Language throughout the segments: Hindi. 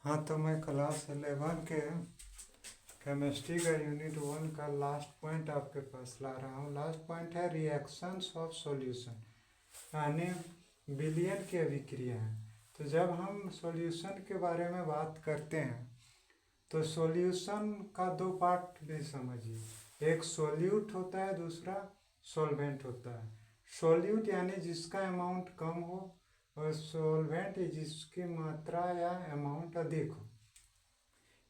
हाँ, तो मैं क्लास 11 के केमिस्ट्री का यूनिट 1 का लास्ट पॉइंट आपके पास ला रहा हूँ। लास्ट पॉइंट है रिएक्शंस ऑफ सॉल्यूशन, यानी विलयन की अभिक्रिया है। तो जब हम सॉल्यूशन के बारे में बात करते हैं तो सॉल्यूशन का दो पार्ट भी समझिए, एक सॉल्यूट होता है, दूसरा सॉल्वेंट होता है। सॉल्यूट यानी जिसका अमाउंट कम हो और सॉल्वेंट जिसकी मात्रा या अमाउंट अधिक हो।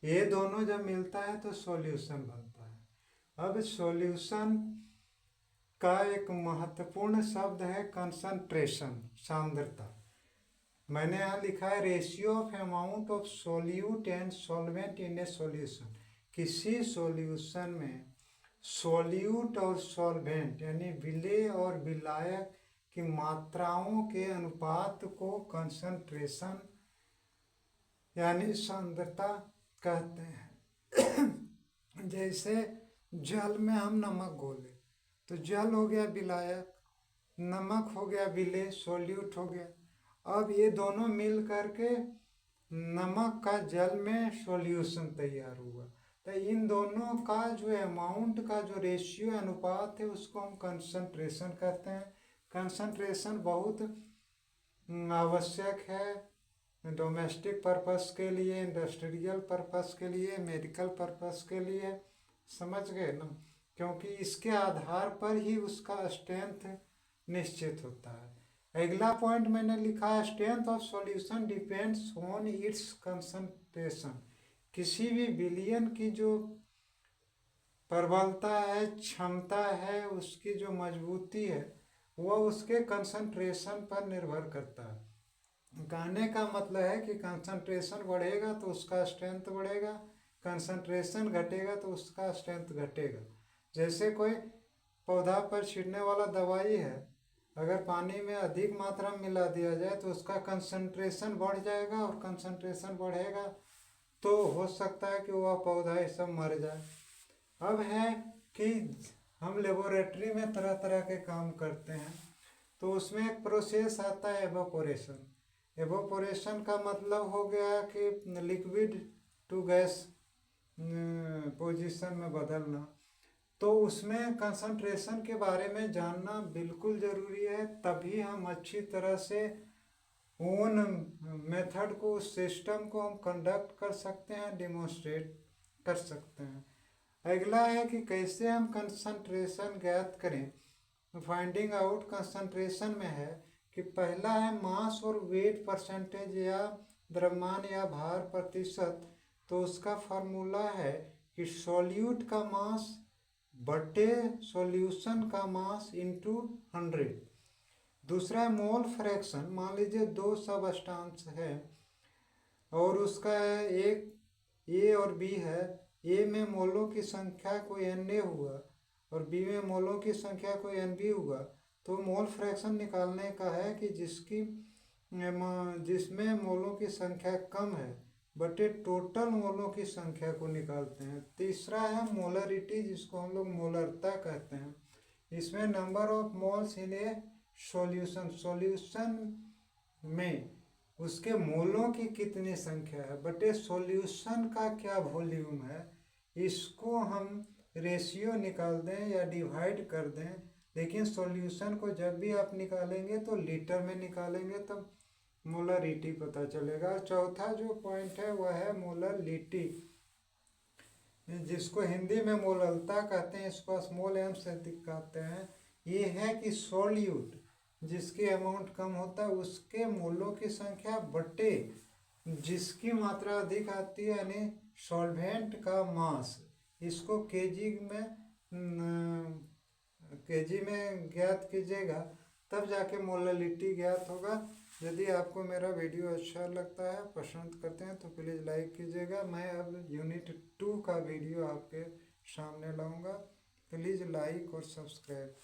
ये दोनों जब मिलता है तो सॉल्यूशन बनता है। अब सॉल्यूशन का एक महत्वपूर्ण शब्द है कंसंट्रेशन, सांद्रता। मैंने यहाँ लिखा है ratio of amount of solute and solvent in A solution. किसी सॉल्यूशन में सोल्यूट और सॉल्वेंट यानी विलेय और विलायक की मात्राओं के अनुपात को कंसंट्रेशन यानी सांद्रता कहते हैं। जैसे जल में हम नमक घोले तो जल हो गया विलायक, नमक हो गया विलेय, सोल्यूट हो गया। अब ये दोनों मिल करके नमक का जल में सॉल्यूशन तैयार हुआ। तो इन दोनों का जो अमाउंट का जो रेशियो अनुपात है उसको हम कंसंट्रेशन कहते हैं। कंसंट्रेशन बहुत आवश्यक है डोमेस्टिक पर्पस के लिए, इंडस्ट्रियल पर्पस के लिए, मेडिकल पर्पस के लिए, समझ गए ना, क्योंकि इसके आधार पर ही उसका स्ट्रेंथ निश्चित होता है। अगला पॉइंट मैंने लिखा है strength of solution depends on it's concentration. किसी भी विलयन की जो प्रबलता है, क्षमता है, उसकी जो मजबूती है वह उसके कंसंट्रेशन पर निर्भर करता है। कहने का मतलब है कि कंसंट्रेशन बढ़ेगा तो उसका स्ट्रेंथ बढ़ेगा, कंसंट्रेशन घटेगा तो उसका स्ट्रेंथ घटेगा। जैसे कोई पौधा पर छिड़कने वाला दवाई है, अगर पानी में अधिक मात्रा में मिला दिया जाए तो उसका कंसंट्रेशन बढ़ जाएगा, और कंसंट्रेशन बढ़ेगा तो हो सकता है कि वह पौधा ये सब मर जाए। अब है कि हम लेबोरेटरी में तरह तरह के काम करते हैं तो उसमें एक प्रोसेस आता है एवोपोरेशन। एवोपोरेशन का मतलब हो गया कि लिक्विड टू गैस पोजीशन में बदलना। तो उसमें कंसंट्रेशन के बारे में जानना बिल्कुल ज़रूरी है, तभी हम अच्छी तरह से उन मेथड को, उस सिस्टम को हम कंडक्ट कर सकते हैं, डिमोन्स्ट्रेट कर सकते हैं। अगला है कि कैसे हम कंसंट्रेशन ज्ञात करें। फाइंडिंग आउट कंसंट्रेशन में है कि पहला है मास और वेट परसेंटेज या द्रव्यमान या भार प्रतिशत। तो उसका फार्मूला है कि सॉल्यूट का मास बटे सॉल्यूशन का मास इंटू 100। दूसरा है मोल फ्रैक्शन। मान लीजिए दो सबस्टांस है और उसका एक ए और बी है। ए में मोलों की संख्या कोई Na हुआ और बी में मोलों की संख्या कोई Nb हुआ। तो मोल फ्रैक्शन निकालने का है कि जिसमें मोलों की संख्या कम है बटे टोटल मोलों की संख्या को निकालते हैं। तीसरा है मोलरिटी, जिसको हम लोग मोलरता कहते हैं। इसमें number of moles in A solution में उसके मोलों की कितनी संख्या है बटे सॉल्यूशन का क्या वॉल्यूम है, इसको हम रेशियो निकाल दें या डिवाइड कर दें। लेकिन सॉल्यूशन को जब भी आप निकालेंगे तो लीटर में निकालेंगे तब मोलरिटी पता चलेगा। और चौथा जो पॉइंट है वह है मोलरिटी, जिसको हिंदी में मोललता कहते हैं, इसको स्मॉल एम से दिखाते हैं। ये है कि सॉल्यूट जिसकी अमाउंट कम होता है उसके मोलों की संख्या बटे जिसकी मात्रा अधिक आती है यानी सॉल्वेंट का मास। इसको केजी में ज्ञात कीजिएगा, तब जाके मोलरिटी ज्ञात होगा। यदि आपको मेरा वीडियो अच्छा लगता है, पसंद करते हैं तो प्लीज़ लाइक कीजिएगा। मैं अब यूनिट 2 का वीडियो आपके सामने लाऊंगा। प्लीज़ लाइक और सब्सक्राइब।